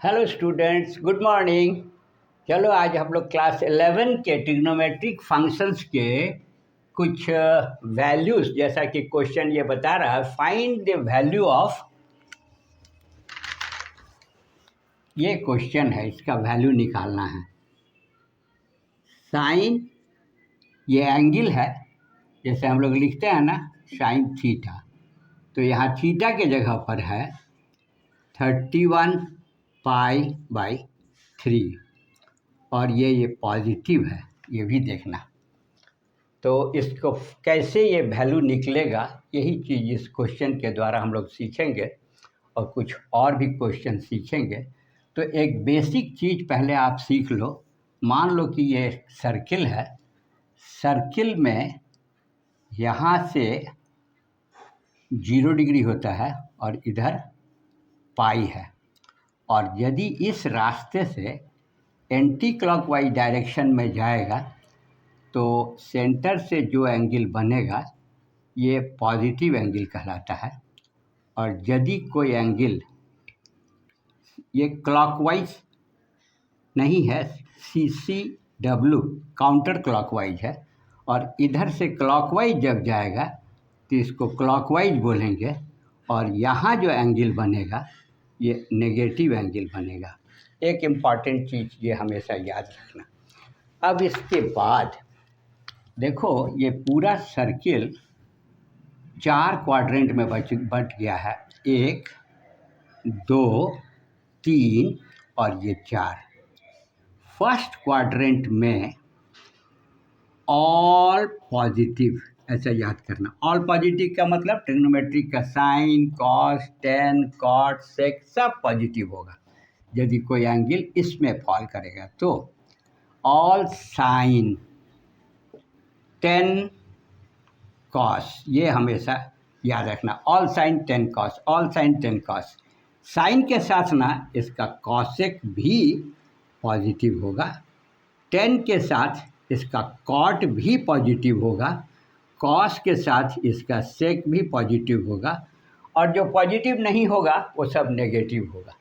Hello students, good morning. चलो आज हम लोग क्लास 11 के ट्रिग्नोमेट्रिक फंक्शंस के कुछ वैल्यूज, जैसा कि क्वेश्चन ये बता रहा है, फाइंड द वैल्यू ऑफ, ये क्वेश्चन है, इसका वैल्यू निकालना है। साइन, ये एंगल है, जैसे हम लोग लिखते हैं ना साइन थीटा, तो यहाँ थीटा के जगह पर है 31π/3 और ये पॉजिटिव है, ये भी देखना। तो इसको कैसे ये वैल्यू निकलेगा, यही चीज़ इस क्वेश्चन के द्वारा हम लोग सीखेंगे और कुछ और भी क्वेश्चन सीखेंगे। तो एक बेसिक चीज़ पहले आप सीख लो। मान लो कि ये सर्किल है, सर्किल में यहाँ से 0 डिग्री होता है और इधर पाई है, और यदि इस रास्ते से एंटी क्लॉकवाइज डायरेक्शन में जाएगा तो सेंटर से जो एंगल बनेगा ये पॉजिटिव एंगल कहलाता है। और यदि कोई एंगल ये क्लॉकवाइज नहीं है, CCW काउंटर क्लॉकवाइज है, और इधर से क्लॉकवाइज जब जाएगा तो इसको क्लॉकवाइज बोलेंगे, और यहाँ जो एंगल बनेगा ये नेगेटिव एंगल बनेगा। एक इम्पॉर्टेंट चीज़ ये हमेशा याद रखना। अब इसके बाद देखो, ये पूरा सर्किल 4 क्वाड्रेंट में बट गया है, 1, 2, 3 और ये 4। फर्स्ट क्वाड्रेंट में ऑल पॉजिटिव, ऐसा याद करना। ऑल पॉजिटिव का मतलब ट्रिग्नोमेट्रिक का साइन, कॉस, टेन, कॉट, सेक सब पॉजिटिव होगा। यदि कोई एंगल इसमें फॉल करेगा तो ऑल साइन 10 कॉस, ये हमेशा याद रखना। All sine 10 cos, all sine 10 cos. Sine के साथ ना इसका कॉसेक भी पॉजिटिव होगा, 10 के साथ इसका कॉट भी पॉजिटिव होगा, कॉस के साथ इसका सेक भी पॉजिटिव होगा, और जो पॉजिटिव नहीं होगा वो सब नेगेटिव होगा।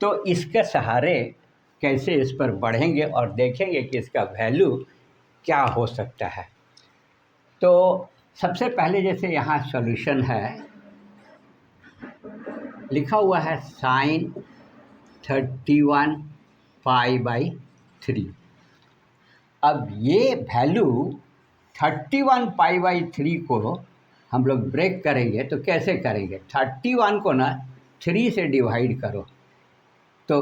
तो इसके सहारे कैसे इस पर बढ़ेंगे और देखेंगे कि इसका वैल्यू क्या हो सकता है। तो सबसे पहले जैसे यहाँ सॉल्यूशन है, लिखा हुआ है साइन 31π/3। अब ये वैल्यू 31π/3 को हम लोग ब्रेक करेंगे तो कैसे करेंगे? 31 को ना 3 से डिवाइड करो, तो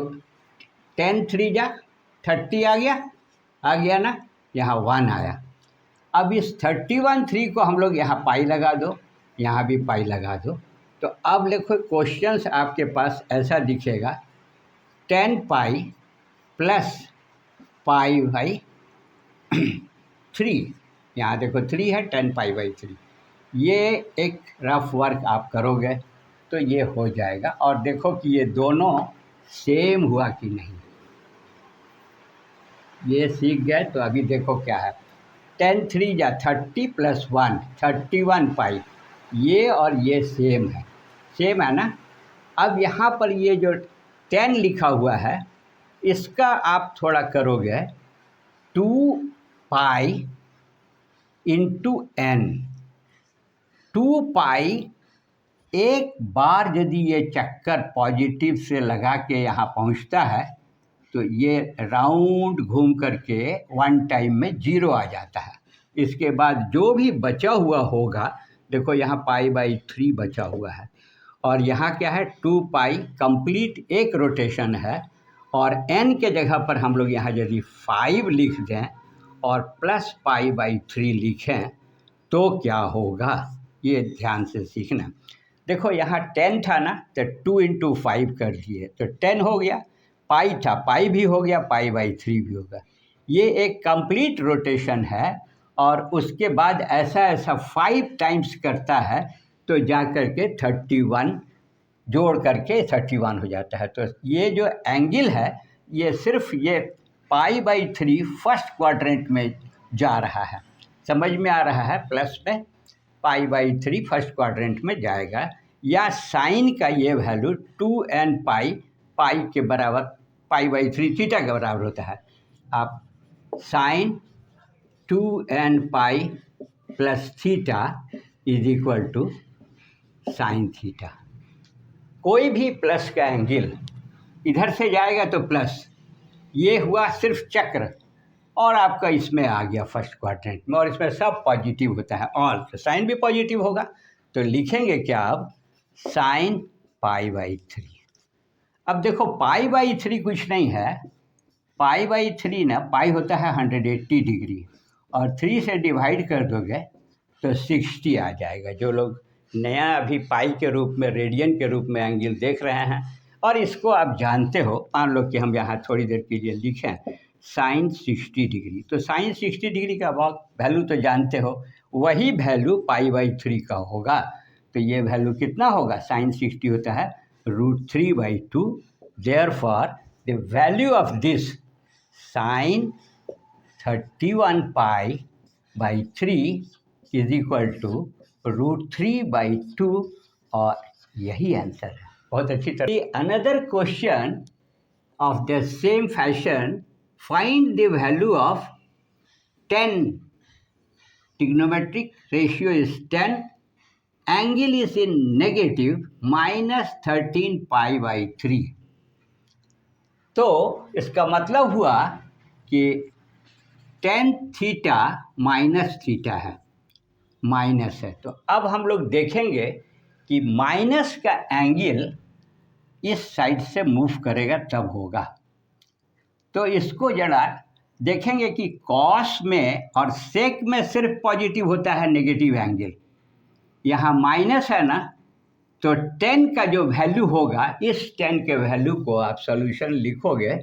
10 3 जा 30 आ गया ना, यहाँ 1 आया। अब इस 31/3 को हम लोग यहाँ पाई लगा दो, यहाँ भी पाई लगा दो। तो अब देखो क्वेश्चंस आपके पास ऐसा दिखेगा, 10π + π/3, यहाँ देखो 3 है, 10π/3। ये एक रफ वर्क आप करोगे तो ये हो जाएगा। और देखो कि ये दोनों सेम हुआ कि नहीं, ये सीख गए। तो अभी देखो क्या है, 10 3 जा 30 + 1 31π, ये और ये सेम है ना। अब यहाँ पर ये जो 10 लिखा हुआ है, इसका आप थोड़ा करोगे 2π × n। 2π एक बार यदि ये चक्कर पॉजिटिव से लगा के यहाँ पहुँचता है तो ये राउंड घूम करके 1 टाइम में 0 आ जाता है। इसके बाद जो भी बचा हुआ होगा, देखो यहाँ π/3 बचा हुआ है, और यहाँ क्या है 2π कंप्लीट एक रोटेशन है, और n के जगह पर हम लोग यहाँ यदि 5 लिख दें और प्लस π/3 लिखें तो क्या होगा, ये ध्यान से सीखना। देखो यहाँ 10 था ना, तो 2 × 5 कर दिए तो 10 हो गया, पाई था, पाई भी हो गया, π/3 भी होगा। ये एक कंप्लीट रोटेशन है, और उसके बाद ऐसा 5 टाइम्स करता है तो जा कर के 31 जोड़ करके 31 हो जाता है। तो ये जो एंगल है ये सिर्फ ये π/3 फर्स्ट क्वाड्रेंट में जा रहा है, समझ में आ रहा है। प्लस में π/3 फर्स्ट क्वाड्रेंट में जाएगा, या साइन का ये वैल्यू 2nπ पाई के बराबर, पाई/3 थीटा के बराबर होता है। आप sine 2n pi plus theta is equal to sine theta. कोई भी प्लस का एंगल इधर से जाएगा तो प्लस, ये हुआ सिर्फ चक्र, और आपका इसमें आ गया फर्स्ट क्वाड्रेंट में, और इसमें सब पॉजिटिव होता है, ऑल, तो साइन भी पॉजिटिव होगा। तो लिखेंगे क्या अब, साइन पाई/3। अब देखो पाई/3 कुछ नहीं है, पाई/3 ना, पाई होता है 180 डिग्री, और 3 से डिवाइड कर दोगे तो 60 आ जाएगा। जो लोग नया अभी पाई के रूप में, रेडियन के रूप में एंगल देख रहे हैं, और इसको आप जानते हो, मान लो कि हम यहाँ थोड़ी देर के लिए लिखें साइन 60 डिग्री, तो साइन 60 डिग्री का वैल्यू तो जानते हो, वही वैल्यू पाई/3 का होगा। तो ये वैल्यू कितना होगा, साइन 60 होता है √3/2। Therefore the value of this sine 31 पाई/3 इज इक्वल टू √3/2, और यही आंसर है। बहुत अच्छी तरह। Another question of the same fashion, find the value of 10, trigonometric ratio is 10, angle is in negative -13 पाई/3। तो इसका मतलब हुआ कि 10 थीटा माइनस थीटा है, माइनस है। तो अब हम लोग देखेंगे कि माइनस का एंगल इस साइड से मूव करेगा तब होगा। तो इसको जरा देखेंगे कि कॉस में और सेक में सिर्फ पॉजिटिव होता है नेगेटिव एंगल, यहाँ माइनस है ना, तो 10 का जो वैल्यू होगा, इस 10 के वैल्यू को आप सॉल्यूशन लिखोगे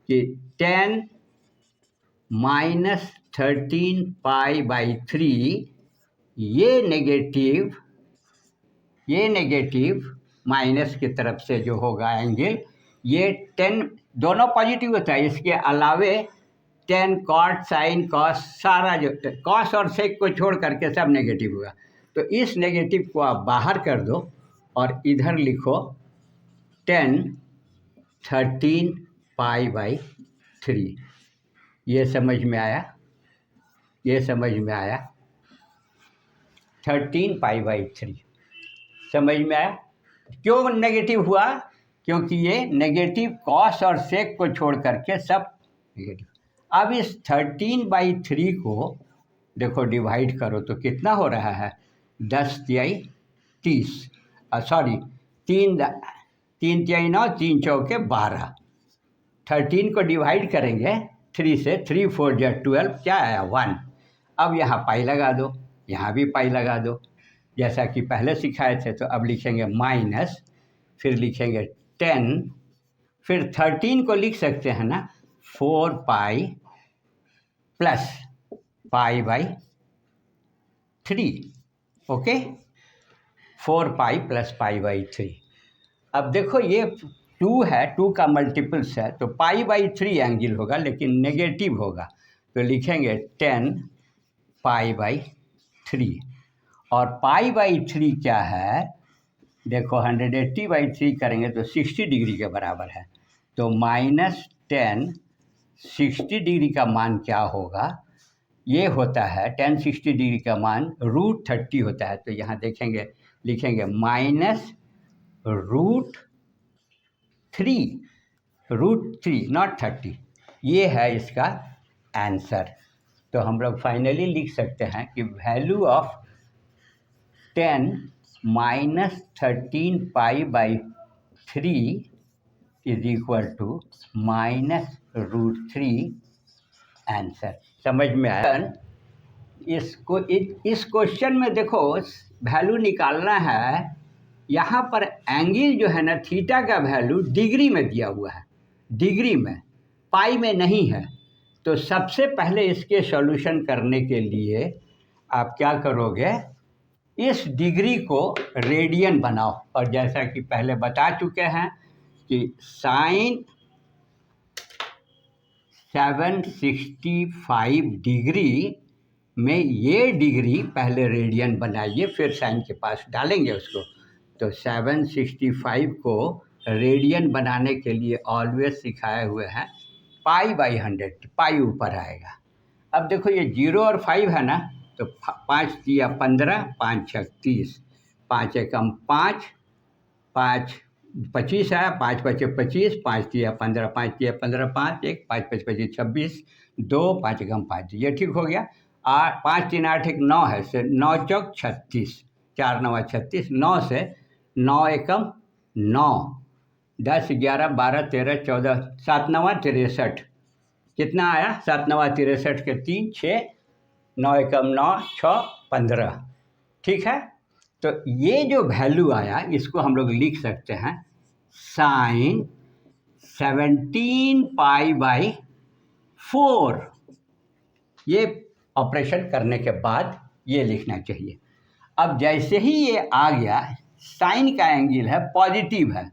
कि 10 -13 पाई/3, ये नेगेटिव माइनस की तरफ से जो होगा एंगल, ये 10 दोनों पॉजिटिव होता है, इसके अलावे 10 कॉट साइन कॉस, सारा जो कॉस और सेक को छोड़ करके सब नेगेटिव होगा। तो इस नेगेटिव को आप बाहर कर दो और इधर लिखो 10 13 पाई/3। ये समझ में आया, ये समझ में आया, 13 पाई/3 समझ में आया। क्यों नेगेटिव हुआ, क्योंकि ये नेगेटिव कॉस और सेक को छोड़ करके सब नेगेटिव। अब इस 13/3 को देखो डिवाइड करो तो कितना हो रहा है, 10 तिहाई 30, सॉरी 3 तिहाई 9, 3 चौके 12। 13 को डिवाइड करेंगे 3 से, 3 4 जा 12, क्या आया 1। अब यहाँ पाई लगा दो, यहाँ भी पाई लगा दो, जैसा कि पहले सिखाए थे। तो अब लिखेंगे माइनस, फिर लिखेंगे 10, फिर 13 को लिख सकते हैं ना 4 पाई प्लस पाई/3, ओके, 4 पाई प्लस पाई/3। अब देखो ये 2 है, 2 का मल्टीपल्स है, तो पाई/3 एंगल होगा, लेकिन नेगेटिव होगा। तो लिखेंगे 10 पाई/3, और पाई/3 क्या है, देखो 180/3 करेंगे तो 60 डिग्री के बराबर है। तो -10 60 डिग्री का मान क्या होगा, ये होता है 10 60 डिग्री का मान √30 होता है। तो यहाँ देखेंगे, लिखेंगे -√3 नॉट 30, ये है इसका आंसर। तो हम लोग फाइनली लिख सकते हैं कि वैल्यू ऑफ 10 -13 पाई/3 इज इक्वल टू -√3 आंसर। समझ में आया। इसको इस क्वेश्चन में देखो वैल्यू निकालना है, यहाँ पर एंगल जो है ना थीटा का वैल्यू डिग्री में दिया हुआ है, डिग्री में, पाई में नहीं है। तो सबसे पहले इसके सॉल्यूशन करने के लिए आप क्या करोगे, इस डिग्री को रेडियन बनाओ। और जैसा कि पहले बता चुके हैं कि साइन 765 डिग्री में ये डिग्री पहले रेडियन बनाइए, फिर साइन के पास डालेंगे उसको। तो 765 को रेडियन बनाने के लिए ऑलवेज सिखाए हुए हैं π/100, पाई ऊपर आएगा। अब देखो ये 0 और 5 है ना, तो 5 दिया 15, 5 6 30, 5 एकम 5, 5 25 आया, 5 5 25, 5 दिया 15, 5 दिया 15, 5 1, 5 5 25 26, 2 5 एकम 5, ये ठीक हो गया। 5 3 8 1 9 है, से 9 चौक 36, 4 9 36, 9 से 9 एकम 9, 10 11 12 13 14, 7 9 63, कितना आया? 7 9 63 के 3 6, 9 एकम 9 6 15, ठीक है। तो ये जो वैल्यू आया इसको हम लोग लिख सकते हैं sin 17π/4। ये ऑपरेशन करने के बाद ये लिखना चाहिए। अब जैसे ही ये आ गया, साइन का एंगल है पॉजिटिव है,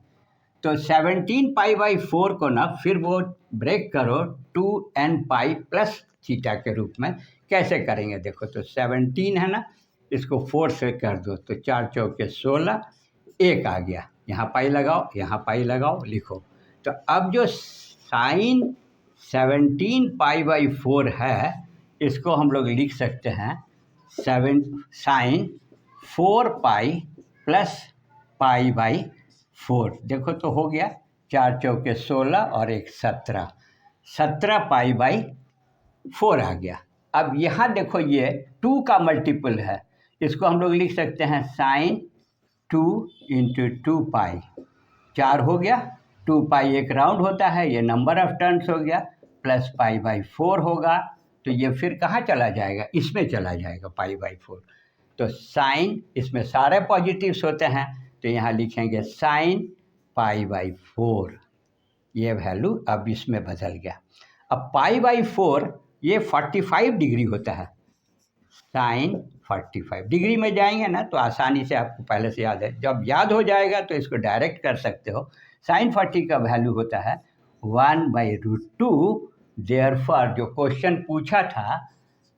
तो 17π/4 को ना फिर वो ब्रेक करो 2n पाई प्लस थीटा के रूप में। कैसे करेंगे देखो, तो 17 है ना, इसको 4 से कर दो तो 4 चौके 16, 1 आ गया, यहाँ पाई लगाओ, यहाँ पाई लगाओ, लिखो। तो अब जो साइन 17π/4 है इसको हम लोग लिख सकते हैं साइन 4π + π/4। देखो तो हो गया, 4 चौके 16 और 1 17, 17π/4 आ गया। अब यहाँ देखो ये 2 का मल्टीपल है, इसको हम लोग लिख सकते हैं साइन 2 × 2π, 4 हो गया, 2π एक राउंड होता है, ये नंबर ऑफ टर्न्स हो गया, प्लस π/4 होगा, तो ये फिर कहाँ चला जाएगा? इसमें चला जाएगा π/4। तो साइन, इसमें सारे पॉजिटिव्स होते हैं, तो यहाँ लिखेंगे साइन π/4, ये वैल्यू अब इसमें बदल गया। अब π/4 ये 45 डिग्री होता है, साइन 45 डिग्री में जाएंगे ना तो आसानी से आपको पहले से याद है, जब याद हो जाएगा तो इसको डायरेक्ट कर सकते हो। साइन 40 का वैल्यू होता है 1/√2। देयरफॉर जो क्वेश्चन पूछा था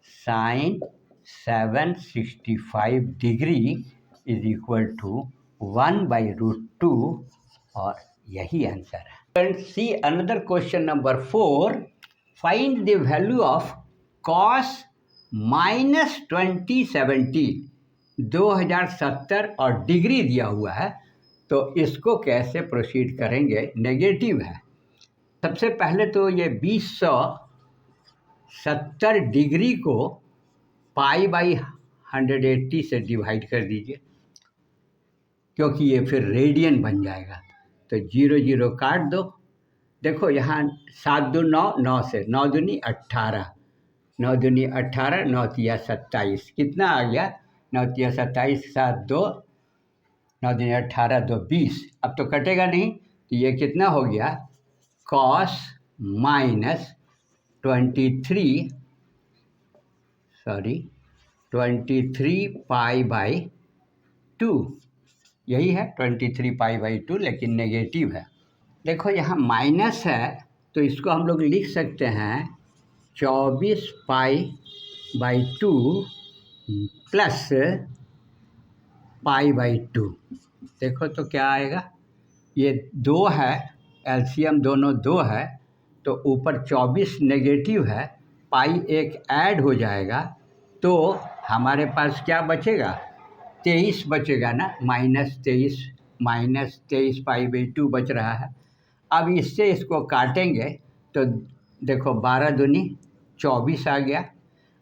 sine 765 degree is equal to 1/√2, और यही आंसर है। Friends, see another question number 4। Find the value of cos -2070, 2070 और डिग्री दिया हुआ है, तो इसको कैसे प्रोसीड करेंगे? नेगेटिव है। सबसे पहले तो ये 2070 डिग्री को π/180 से डिवाइड कर दीजिए, क्योंकि ये फिर रेडियन बन जाएगा। तो 0 0 काट दो। देखो यहाँ 7 2 9, 9 से 9 दूनी 18, 9 दूनी 18, 9 तिया 27, कितना आ गया? 9 तिया 27, 7 2, 9 दूनी 18, 2 20। अब तो कटेगा नहीं, तो ये कितना हो गया? cos -23π/2, यही है 23π/2, लेकिन नेगेटिव है। देखो यहाँ माइनस है, तो इसको हम लोग लिख सकते हैं 24π/2 प्लस π/2। देखो तो क्या आएगा? ये 2 है, एलसीएम दोनों 2 है, तो ऊपर 24 नेगेटिव है, पाई एक ऐड हो जाएगा, तो हमारे पास क्या बचेगा? 23 बचेगा ना, -23 π/2 बच रहा है। अब इससे इसको काटेंगे तो देखो 12 दूनी 24 आ गया।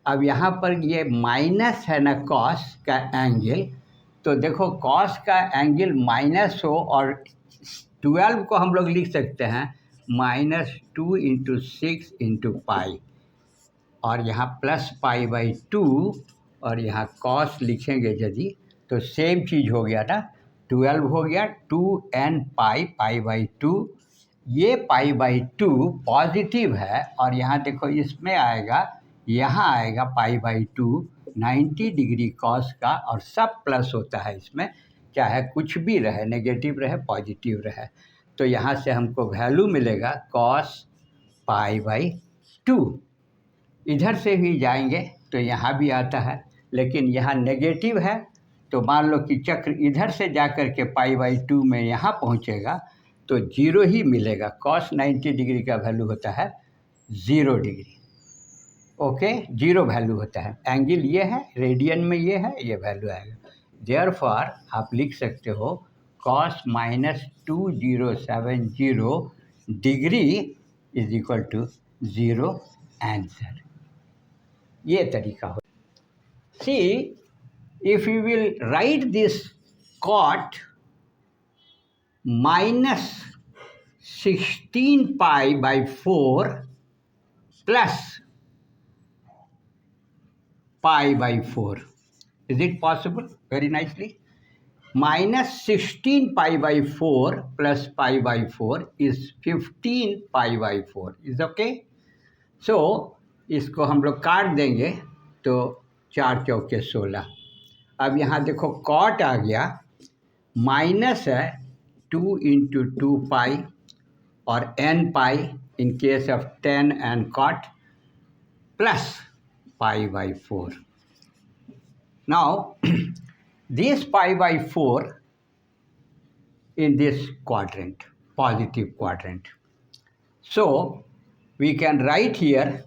अब यहाँ पर ये माइनस है ना कॉस का एंगल, तो देखो कॉस का एंगल माइनस हो, और 12 को हम लोग लिख सकते हैं -2 × 6 × पाई, और यहाँ प्लस π/2, और यहाँ कॉस लिखेंगे यदि, तो सेम चीज़ हो गया ना, 12 हो गया 2n π/2। ये π/2 पॉजिटिव है, और यहाँ देखो इसमें आएगा, यहाँ आएगा π/2 90 डिग्री कॉस का, और सब प्लस होता है इसमें, चाहे कुछ भी रहे, नेगेटिव रहे पॉजिटिव रहे। तो यहाँ से हमको वैल्यू मिलेगा cos π/2। इधर से भी जाएंगे तो यहाँ भी आता है, लेकिन यहाँ नेगेटिव है, तो मान लो कि चक्र इधर से जा कर के π/2 में यहाँ पहुँचेगा, तो 0 ही मिलेगा। cos 90 डिग्री का वैल्यू होता है 0 डिग्री। ओके, 0 वैल्यू होता है। एंगल ये है, रेडियन में ये है, ये वैल्यू आएगा। देयरफॉर आप लिख सकते हो cos -2070 degree is equal to 0 answer. ये तरीका हो। See, if you will write this cot -16π/4 plus π/4. Is it possible? Very nicely. -16π/4 plus π/4 is 15π/4. Is okay? So इसको हम लोग काट देंगे तो 4 चौके 16। अब यहाँ देखो कॉट आ गया, माइनस है 2 × 2π और nπ in case of tan and cot plus π/4. Now this π/4 in this quadrant, positive quadrant. So we can write here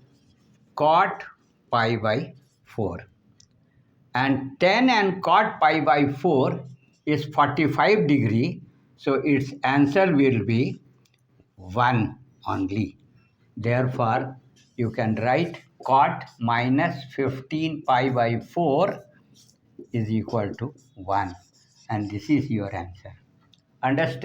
cot π/4, and tan and cot π/4 is 45 degree, so its answer will be 1 only. Therefore you can write cot -15π/4 is equal to 1, and this is your answer. Understand?